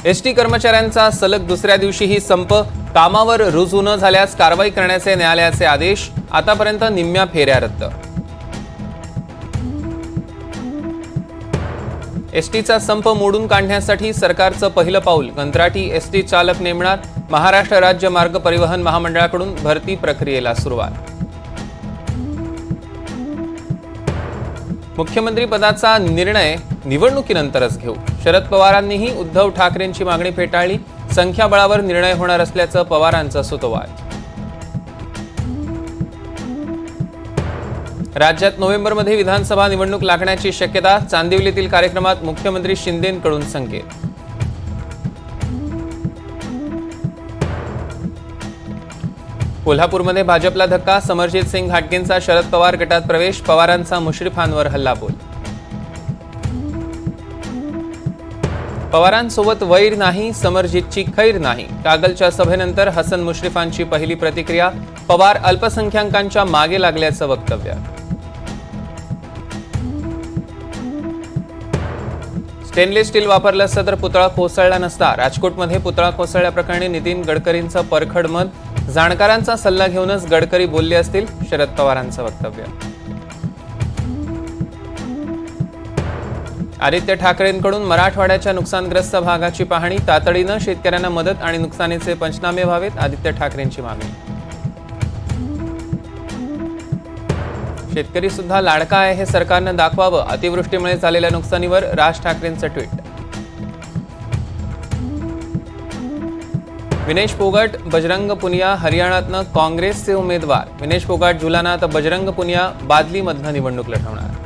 ST कर्मचाऱ्यांचा सलग दुसऱ्या दिवशीही संप, कामावर रुजू न झाल्यास कारवाई करण्याचे न्यायालयाचे आदेश, आतापर्यंत निम्म्या फेऱ्या रद्द। एसटीचा संप मोडून काढण्यासाठी सरकारचं पहिलं पाऊल, कंत्राटी एसटी चालक नेमणार, महाराष्ट्र राज्य मार्ग परिवहन महामंडळाकडून भरती प्रक्रियेला सुरुवात। मुख्यमंत्री पदाचा निर्णय निवडणुकीनंतरच घेऊ, शरद पवारांनीही उद्धव ठाकरेंची मागणी फेटाळली, संख्याबळावर निर्णय होणार असल्याचं पवारांचा सुतोवाच। राज्यात नोव्हेंबरमध्ये विधानसभा निवडणूक लागण्याची शक्यता, चांदिवलीतील कार्यक्रमात मुख्यमंत्री शिंदेंकडून संकेत। कोल्हापूरमध्ये भाजपला धक्का, समरजित सिंग घाटगेंचा शरद पवार गटात प्रवेश, पवारांचा मुश्रीफांवर हल्लाबोल। पवारांसोबत वैर नाही, समरजितची खैर नाही, कागलच्या सभेनंतर हसन मुश्रीफांची पहिली प्रतिक्रिया, पवार अल्पसंख्याकांच्या मागे लागल्याचं वक्तव्य। स्टेनलेस स्टील वापरलं असतं तर पुतळा कोसळला नसता, राजकोटमध्ये पुतळा कोसळल्याप्रकरणी नितीन गडकरींचं परखड मत, जाणकारांचा सल्ला घेऊनच गडकरी बोलले असतील, शरद पवारांचं वक्तव्य। आदित्य ठाकरेंकडून मराठवाड्याच्या नुकसानग्रस्त भागाची पाहणी, तातडीनं शेतकऱ्यांना मदत आणि नुकसानीचे पंचनामे व्हावेत, आदित्य ठाकरेंची मागणी। शेतकरी सुद्धा लाडका आहे हे सरकारनं दाखवावं, अतिवृष्टीमुळे झालेल्या नुकसानीवर राज ठाकरेंचं ट्विट। विनेश फोगाट बजरंग पुनिया हरियाणातनं काँग्रेसचे उमेदवार, विनेश फोगाट झुलाना तर बजरंग पुनिया बादलीमधनं निवडणूक लढवणार।